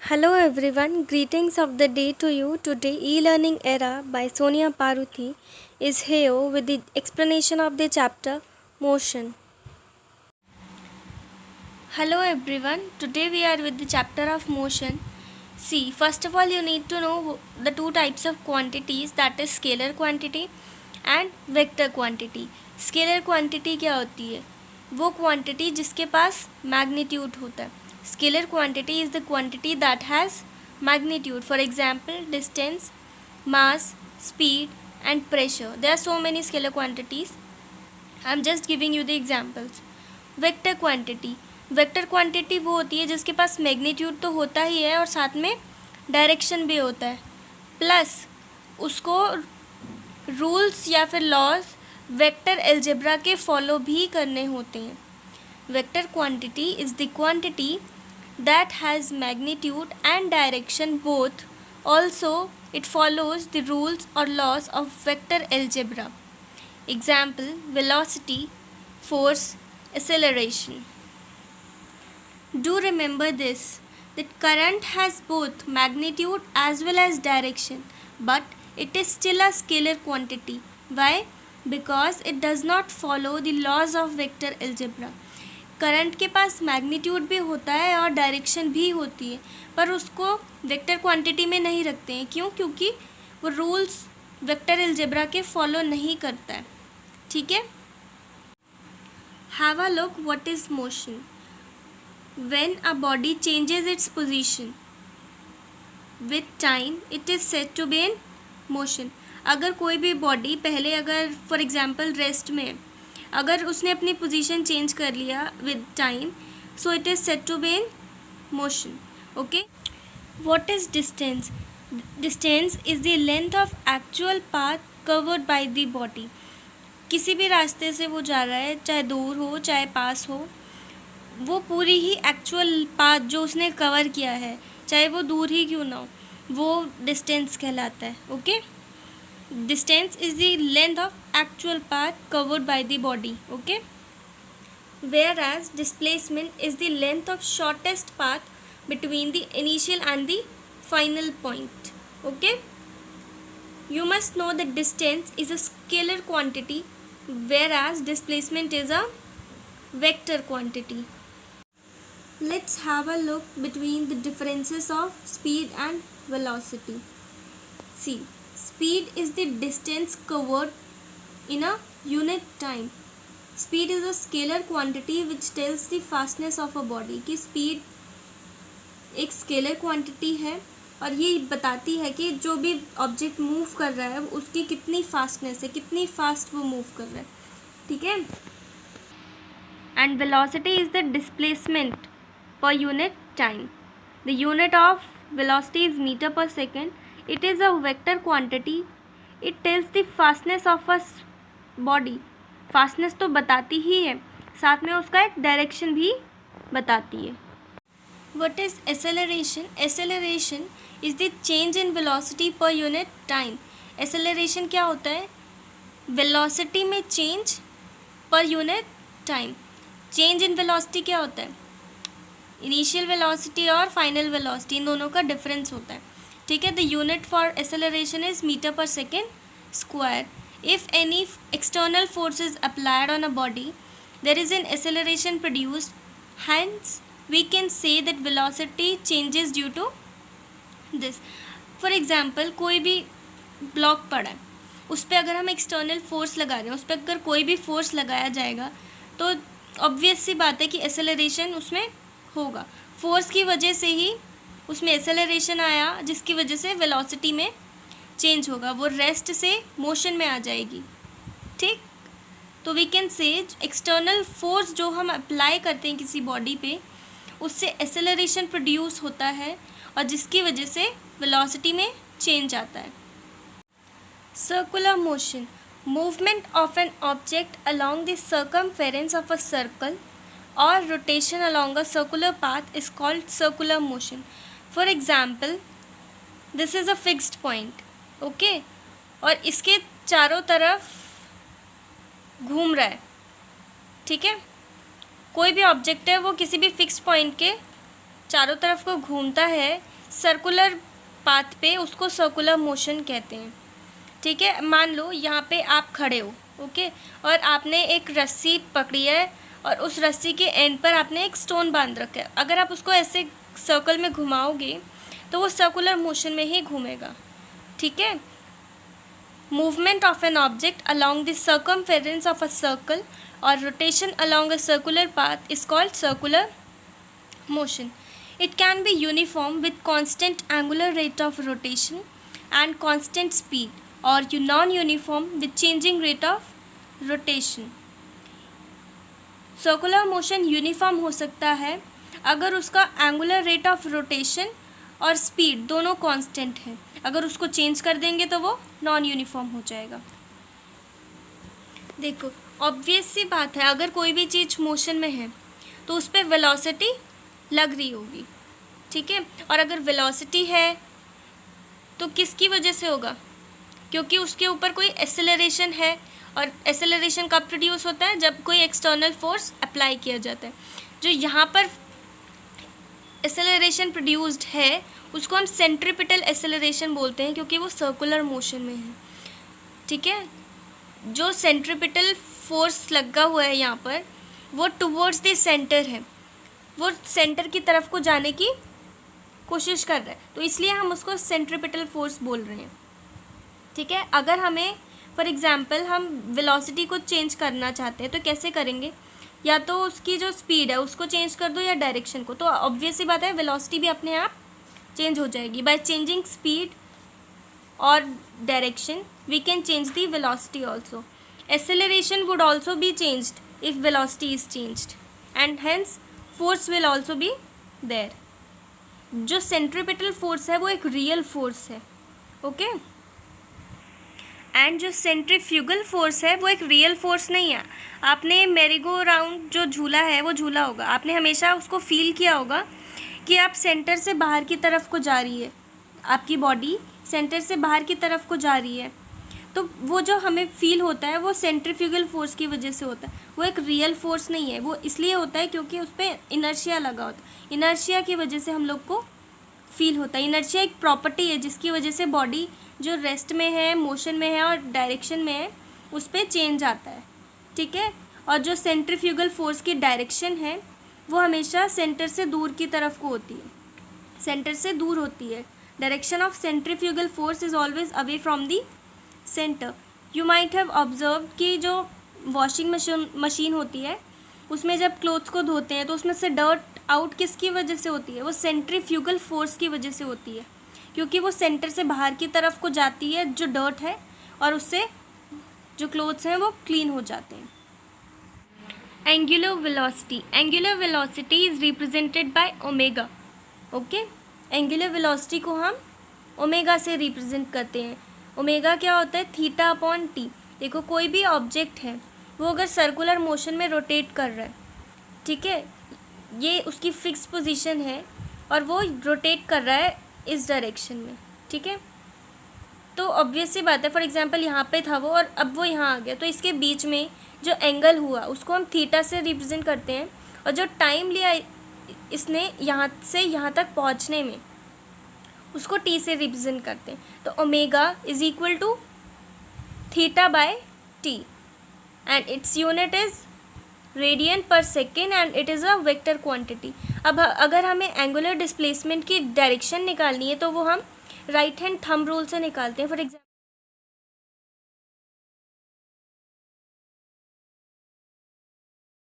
Hello everyone, greetings of the day to you. Today e-learning era by Sonia Paruthi is here with the explanation of the chapter motion. Hello everyone, today we are with the chapter of motion. See, first of all you need to know the two types of quantities, that is scalar quantity and vector quantity. Scalar quantity क्या होती है? वो quantity जिसके पास magnitude होता है. Scalar quantity is the quantity that has magnitude. For example, distance, mass, speed and pressure. There are so many scalar quantities. I am just giving you the examples. Vector quantity. Vector quantity वो होती है जिसके पास magnitude तो होता ही है और साथ में डायरेक्शन भी होता है, प्लस उसको रूल्स या फिर लॉज वेक्टर अलजेब्रा के फॉलो भी करने होते हैं. Vector quantity is the quantity that has magnitude and direction both. Also, it follows the rules or laws of vector algebra. Example: velocity, force, acceleration. Do remember this, that current has both magnitude as well as direction, but it is still a scalar quantity. Why? Because it does not follow the laws of vector algebra. Current के पास magnitude भी होता है और direction भी होती है, पर उसको वेक्टर क्वांटिटी में नहीं रखते हैं. क्यों? क्योंकि वो रूल्स वेक्टर अलजेब्रा के फॉलो नहीं करता है. ठीक है. Have a look what is motion. When a body changes its position with time it is said to be in motion. अगर कोई भी बॉडी पहले अगर फॉर एग्जांपल रेस्ट में अगर उसने अपनी पोजीशन चेंज कर लिया with time, so it is said to be in motion. Okay. What is distance. Distance is the length of actual path covered by the body. किसी भी रास्ते से वो जा रहा है, चाहे दूर हो चाहे पास हो, वो पूरी ही एक्चुअल पाथ जो उसने कवर किया है, चाहे वो दूर ही क्यों ना हो, वो डिस्टेंस कहलाता है. Okay. Distance is the length of actual path covered by the body. Okay. Whereas displacement is the length of shortest path between the initial and the final point. Okay. You must know that distance is a scalar quantity, whereas displacement is a vector quantity. Let's have a look between the differences of speed and velocity. See, speed is the distance covered in a unit time. Speed is a scalar quantity which tells the fastness of a body. कि speed एक scalar quantity है और ये बताती है कि जो भी ऑब्जेक्ट मूव कर रहा है उसकी कितनी फास्टनेस है, कितनी फास्ट वो मूव कर रहा है. ठीक है. And velocity is the displacement per unit time. The unit of velocity is metre per second. It is a vector quantity. It tells the fastness of a body. Fastness तो बताती ही है, साथ में उसका एक डायरेक्शन भी बताती है. What is acceleration? Acceleration is the change in velocity per unit time. Acceleration क्या होता है? Velocity में change per unit time. Change in velocity क्या होता है? Initial velocity और final velocity इन दोनों का डिफरेंस होता है. ठीक है. The unit for acceleration is metre per second square. If any external force is applied on a body there is an acceleration produced. Hence we can say that velocity changes due to this. For example, कोई भी block पड़ा है, उस पर अगर हम external force लगा रहे हैं, उस पर अगर कोई भी फोर्स लगाया जाएगा तो ऑब्वियस सी बात है कि एक्सेलरेशन उसमें होगा. फोर्स की वजह से ही उसमें एक्सेलरेशन आया, जिसकी वजह से वेलोसिटी में चेंज होगा, वो रेस्ट से मोशन में आ जाएगी. ठीक. तो we can say external force जो हम अप्लाई करते हैं किसी बॉडी पे, उससे एक्सेलरेशन प्रोड्यूस होता है और जिसकी वजह से वेलोसिटी में चेंज आता है. Circular motion. Movement of an object along the circumference of a circle और rotation along a circular path is called circular motion. For example, this is a fixed point. Okay. और इसके चारों तरफ घूम रहा है. ठीक है. कोई भी ऑब्जेक्ट है वो किसी भी फिक्स्ड पॉइंट के चारों तरफ को घूमता है, सर्कुलर पाथ पे उसको सर्कुलर मोशन कहते हैं। ठीक है, मान लो यहाँ पे आप खड़े हो, ओके, और आपने एक रस्सी पकड़ी है और उस रस्सी के एंड पर आपने एक स्टोन बांध रखा है। अगर आप उसको ऐसे सर्कल में घुमाओगे तो वो सर्कुलर मोशन में ही घूमेगा। ठीक है, movement of an object along the circumference of a circle और rotation along a circular path is called circular motion. It can be uniform with constant angular rate of rotation and constant speed, or non-uniform with changing rate of rotation. Circular motion uniform हो सकता है अगर उसका angular rate of rotation और speed दोनों constant है। अगर उसको चेंज कर देंगे तो वो नॉन यूनिफॉर्म हो जाएगा। देखो, ऑब्वियस सी बात है, अगर कोई भी चीज़ मोशन में है तो उस पर वेलोसिटी लग रही होगी। ठीक है, और अगर वेलोसिटी है तो किसकी वजह से होगा? क्योंकि उसके ऊपर कोई एक्सेलरेशन है, और एक्सेलरेशन कब प्रोड्यूस होता है? जब कोई एक्सटर्नल फोर्स अप्लाई किया जाता है। जो यहाँ पर एक्सेलरेशन प्रोड्यूस्ड है उसको हम सेंट्रीपिटल एक्सेलरेशन बोलते हैं, क्योंकि वो सर्कुलर मोशन में है। ठीक है, जो सेंट्रीपिटल फोर्स लगा हुआ है यहाँ पर वो टुवर्ड्स द सेंटर है, वो सेंटर की तरफ को जाने की कोशिश कर रहा है, तो इसलिए हम उसको सेंट्रीपिटल फोर्स बोल रहे हैं। ठीक है, अगर हमें फॉर एग्जांपल हम वेलोसिटी को चेंज करना चाहते हैं तो कैसे करेंगे? या तो उसकी जो स्पीड है उसको चेंज कर दो या डायरेक्शन को, तो ऑब्वियस सी बात है वेलोसिटी भी अपने आप चेंज हो जाएगी। बाय चेंजिंग स्पीड और direction we can change the velocity also. Acceleration would also be changed if velocity is changed and hence force will also be there. जो सेंट्रीपिटल फोर्स है वो एक रियल फोर्स है, okay, and जो centrifugal force है वो एक real force नहीं है। आपने मेरीगो राउंड जो झूला है वो झूला होगा, आपने हमेशा उसको फील किया होगा कि आप सेंटर से बाहर की तरफ को जा रही है, आपकी बॉडी सेंटर से बाहर की तरफ को जा रही है, तो वो जो हमें फील होता है वो सेंट्रीफ्यूगल फोर्स की वजह से होता है। वो एक रियल फोर्स नहीं है, वो इसलिए होता है क्योंकि उस पर इनर्शिया लगा होता है। इनर्शिया की वजह से हम लोग को फील होता है। इनर्शिया एक प्रॉपर्टी है जिसकी वजह से बॉडी जो रेस्ट में है, मोशन में है और डायरेक्शन में है उस पर चेंज आता है। ठीक है, और जो सेंट्रीफ्यूगल फोर्स की डायरेक्शन है वो हमेशा सेंटर से दूर की तरफ को होती है, सेंटर से दूर होती है। Direction of centrifugal force is always away from the centre. You might have observe कि जो वॉशिंग मशीन होती है उसमें जब क्लोथ्स को धोते हैं तो उसमें से डर्ट आउट किसकी वजह से होती है? वो सेंट्रीफ्यूगल फोर्स की वजह से होती है, क्योंकि वो सेंटर से बाहर की तरफ को जाती है जो डर्ट है, और उससे जो क्लोथ्स हैं वो क्लीन हो जाते हैं। Angular velocity, angular velocity is represented by omega. Okay, angular velocity को हम ओमेगा से रिप्रेजेंट करते हैं। ओमेगा क्या होता है? Theta upon T. देखो, कोई भी ऑब्जेक्ट है वो अगर सर्कुलर मोशन में रोटेट कर रहा है, ठीक है, ये उसकी फिक्स पोजीशन है और वो रोटेट कर रहा है इस डायरेक्शन में। ठीक है, तो ऑब्वियस सी बात है, फॉर एग्जांपल यहाँ पे था वो और अब वो यहाँ आ गया, तो इसके बीच में जो एंगल हुआ उसको हम थीटा से रिप्रेजेंट करते हैं, और जो टाइम लिया इसने यहाँ से यहाँ तक पहुँचने में उसको टी से रिप्रेजेंट करते हैं। तो omega is equal to theta by T and its unit is radian per second and it is a vector quantity. अब अगर हमें एंगुलर डिस्प्लेसमेंट की डायरेक्शन निकालनी है तो वो हम राइट हैंड थंब रूल से निकालते हैं। For example